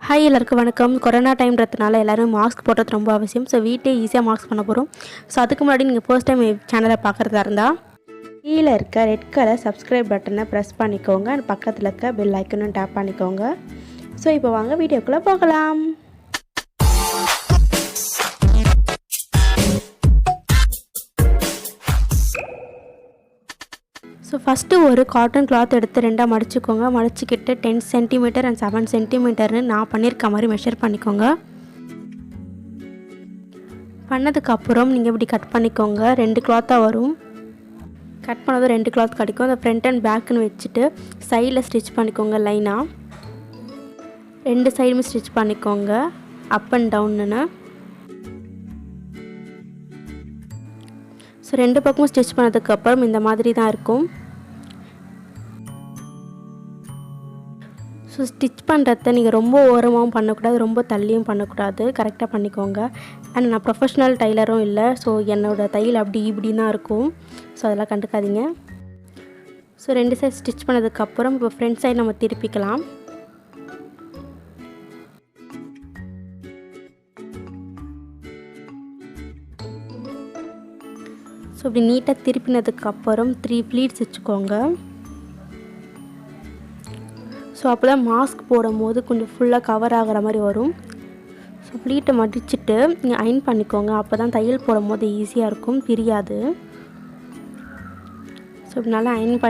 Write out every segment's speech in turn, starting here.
Hi எல்லாருக்கும் வணக்கம். Corona டைம்ன்றதுனால எல்லோரும் மாஸ்க் போடுறது ரொம்ப அவசியம். ஸோ வீட்டே ஈஸியாக மாஸ்க் பண்ண போகிறோம். ஸோ அதுக்கு முன்னாடி நீங்கள் ஃபர்ஸ்ட் டைம் சேனலை பார்க்குறதா இருந்தால் கீழே இருக்க ரெட் கலர் சப்ஸ்கிரைப் பட்டனை ப்ரெஸ் பண்ணிக்கோங்க. பக்கத்தில் இருக்க பெல் ஐக்கனும் டேப் பண்ணிக்கோங்க. ஸோ இப்போ வாங்க வீடியோக்குள்ளே போகலாம். ஸோ ஃபஸ்ட்டு ஒரு காட்டன் கிளாத் எடுத்து ரெண்டாக மடிச்சுக்கோங்க. மடிச்சுக்கிட்டு 10 சென்டிமீட்டர் அண்ட் 7 சென்டிமீட்டர்னு நான் பண்ணியிருக்க மாதிரி மெஷர் பண்ணிக்கோங்க. பண்ணதுக்கப்புறம் நீங்கள் இப்படி கட் பண்ணிக்கோங்க. 2 கிளாத்தாக வரும். கட் பண்ணதும் 2 கிளாத் கிடைக்கும். அந்த ஃப்ரண்ட் அண்ட் பேக்குன்னு வச்சுட்டு சைடில் ஸ்டிச் பண்ணிக்கோங்க. லைனாக 2 சைடுமே ஸ்டிச் பண்ணிக்கோங்க. Up and டவுன்னு. ஸோ 2 பக்கமும் ஸ்டிச் பண்ணதுக்கப்புறம் இந்த மாதிரி தான் இருக்கும். ஸோ ஸ்டிச் பண்ணுறத நீங்கள் ரொம்ப ஓரமாகவும் பண்ணக்கூடாது, ரொம்ப தள்ளியும் பண்ணக்கூடாது. கரெக்டாக பண்ணிக்கோங்க. அண்ட் நான் ப்ரொஃபஷ்னல் டைலரும் இல்லை. ஸோ என்னோடய தையல் அப்படி இப்படி தான் இருக்கும். ஸோ அதெல்லாம் கண்டுக்காதீங்க. ஸோ 2 சைட் ஸ்டிச் பண்ணதுக்கப்புறம் இப்போ ஃப்ரண்ட் சைடு நம்ம திருப்பிக்கலாம். ஸோ இப்படி நீட்டாக திருப்பினதுக்கப்புறம் 3 ப்ளீட்ஸ் வச்சுக்கோங்க. ஸோ அப்போ தான் மாஸ்க் போடும் போது கொஞ்சம் ஃபுல்லாக கவர் ஆகிற மாதிரி வரும். ஸோ ப்ளீட்டை மடிச்சுட்டு நீங்கள் அயன் பண்ணிக்கோங்க. அப்போ தான் தையல் போடும் போது ஈஸியாக இருக்கும், பிரியாது. ஸோ இப்படி நல்லா அயன்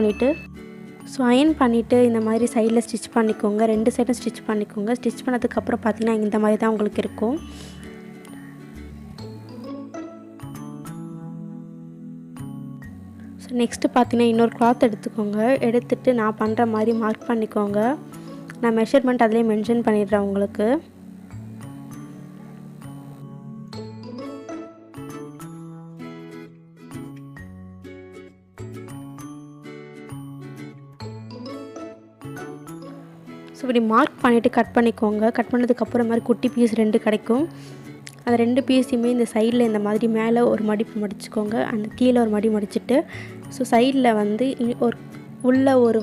பண்ணிவிட்டு இந்த மாதிரி சைடில் ஸ்டிச் பண்ணிக்கோங்க. 2 சைடும் ஸ்டிச் பண்ணிக்கோங்க. ஸ்டிச் பண்ணதுக்கப்புறம் பார்த்திங்கன்னா இந்த மாதிரி தான் உங்களுக்கு இருக்கும். ஸோ நெக்ஸ்ட்டு பார்த்தீங்கன்னா இன்னொரு கிளாத் எடுத்துக்கோங்க. எடுத்துகிட்டு நான் பண்ணுற மாதிரி மார்க் பண்ணிக்கோங்க. நான் மெஷர்மெண்ட் அதிலே மென்ஷன் பண்ணிடுறேன் உங்களுக்கு. ஸோ இப்படி மார்க் பண்ணிவிட்டு கட் பண்ணிக்கோங்க. கட் பண்ணதுக்கப்புறம் மாதிரி குட்டி பீஸ் 2 கிடைக்கும். அந்த 2 பீஸையுமே இந்த சைடில் இந்த மாதிரி மேலே ஒரு மடிப்பு மடிச்சுக்கோங்க. அந்த கீழே ஒரு மடிச்சுட்டு ஸோ சைடில் வந்து உள்ளே ஒரு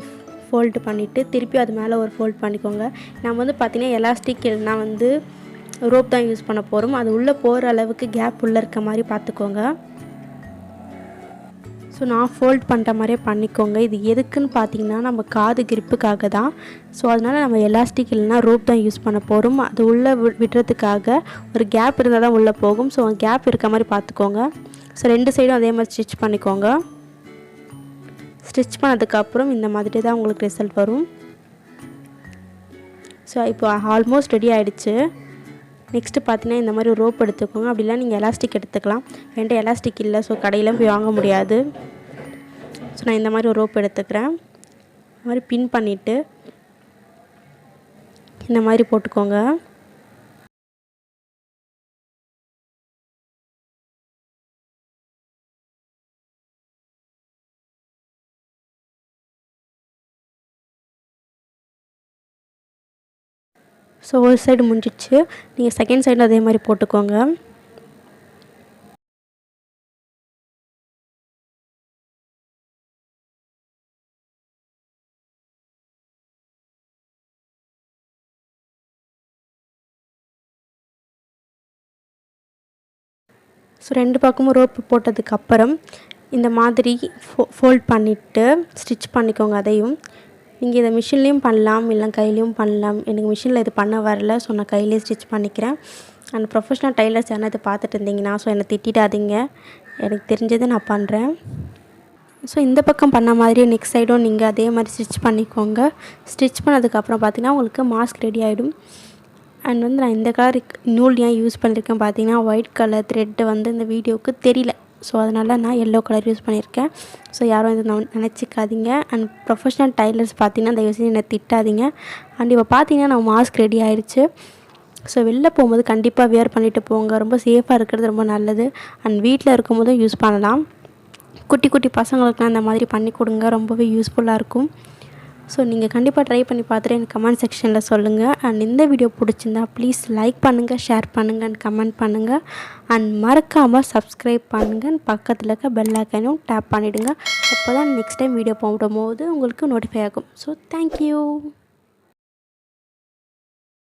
ஃபோல்டு பண்ணிவிட்டு திருப்பி அது மேலே ஒரு ஃபோல்ட் பண்ணிக்கோங்க. நம்ம வந்து பார்த்திங்கன்னா எலாஸ்டிக் இல்லைனா வந்து ரோப் தான் யூஸ் பண்ண போகிறோம். அது உள்ளே போகிற அளவுக்கு கேப் உள்ளே இருக்க மாதிரி பார்த்துக்கோங்க. ஸோ நான் ஃபோல்ட் பண்ணுற மாதிரியே பண்ணிக்கோங்க. இது எதுக்குன்னு பார்த்தீங்கன்னா நம்ம காது கிரிப்புக்காக தான். ஸோ அதனால் நம்ம எலாஸ்டிக் இல்லைனா ரோப் தான் யூஸ் பண்ண போகிறோம். அது உள்ளே விடுறதுக்காக ஒரு கேப் இருந்தால் தான் உள்ளே போகும். ஸோ கேப் இருக்க மாதிரி பார்த்துக்கோங்க. ஸோ 2 சைடும் அதே மாதிரி ஸ்டிச் பண்ணிக்கோங்க. ஸ்டிச் பண்ணதுக்கப்புறம் இந்த மாதிரி தான் உங்களுக்கு ரிசல்ட் வரும். ஸோ இப்போ ஆல்மோஸ்ட் ரெடி ஆகிடுச்சு. நெக்ஸ்ட்டு பார்த்தீங்கன்னா இந்த மாதிரி ரோப் எடுத்துக்கோங்க. அப்படிலாம் நீங்கள் எலாஸ்டிக் எடுத்துக்கலாம். என்கிட்ட எலாஸ்டிக் இல்லை, ஸோ கடையில் போய் வாங்க முடியாது. ஸோ நான் இந்த மாதிரி ஒரு ரோப் எடுத்துக்கிறேன். இந்த மாதிரி பின் பண்ணிவிட்டு இந்த மாதிரி போட்டுக்கோங்க. ஸோ ஒரு சைடு முடிஞ்சிச்சு. நீங்கள் செகண்ட் சைடு அதே மாதிரி போட்டுக்கோங்க. ஸோ 2 பக்கமும் ரோப்பு போட்டதுக்கப்புறம் இந்த மாதிரி ஃபோல்ட் பண்ணிவிட்டு ஸ்டிச் பண்ணிக்கோங்க. அதையும் நீங்கள் இதை மிஷின்லேயும் பண்ணலாம், இல்லை கையிலையும் பண்ணலாம். எனக்கு மிஷினில் இது பண்ண வரல, ஸோ நான் கையிலே ஸ்டிச் பண்ணிக்கிறேன். அண்ட் ப்ரொஃபஷ்னல் டைலர்ஸ் யாரும் இதை பார்த்துட்டு இருந்தீங்கன்னா ஸோ என்னை திட்டிடாதீங்க. எனக்கு தெரிஞ்சதை நான் பண்ணுறேன். ஸோ இந்த பக்கம் பண்ண மாதிரியே நெக்ஸ்ட் சைடும் நீங்கள் அதே மாதிரி ஸ்டிச் பண்ணிக்கோங்க. ஸ்டிச் பண்ணதுக்கப்புறம் பார்த்திங்கன்னா உங்களுக்கு மாஸ்க் ரெடி ஆகிடும். அண்ட் வந்து நான் இந்த கலர் நூல் ஏன் யூஸ் பண்ணியிருக்கேன் பார்த்தீங்கன்னா ஒயிட் கலர் த்ரெட்டு வந்து இந்த வீடியோவுக்கு தெரியல. ஸோ அதனால் நான் எல்லோ கலர் யூஸ் பண்ணியிருக்கேன். ஸோ யாரும் இதை நினச்சிக்காதீங்க. அண்ட் ப்ரொஃபஷ்னல் டைலர்ஸ் பார்த்திங்கன்னா தயவுசெய்து என்னை திட்டாதீங்க. அண்ட் இப்போ பார்த்தீங்கன்னா நம்ம மாஸ்க் ரெடி ஆகிடுச்சு. ஸோ வெளில போகும்போது கண்டிப்பாக வியர் பண்ணிவிட்டு போங்க. ரொம்ப சேஃபாக இருக்கிறது ரொம்ப நல்லது. அண்ட் வீட்டில் இருக்கும்போதும் யூஸ் பண்ணலாம். குட்டி குட்டி பசங்களுக்குலாம் இந்த மாதிரி பண்ணி கொடுங்க, ரொம்பவே யூஸ்ஃபுல்லாக இருக்கும். ஸோ நீங்கள் கண்டிப்பாக ட்ரை பண்ணி பார்த்துட்டு எனக்கு கமெண்ட் செக்ஷனில் சொல்லுங்கள். அண்ட் இந்த வீடியோ பிடிச்சிருந்தா ப்ளீஸ் லைக் பண்ணுங்கள், ஷேர் பண்ணுங்கள் அண்ட் கமெண்ட் பண்ணுங்கள். அண்ட் மறக்காமல் சப்ஸ்கிரைப் பண்ணுங்கள். பக்கத்தில் இருக்க பெல் ஐக்கனையும் டேப் பண்ணிவிடுங்க. அப்போ தான் நெக்ஸ்ட் டைம் வீடியோ போடும்போது உங்களுக்கு நோட்டிஃபை ஆகும். So thank you.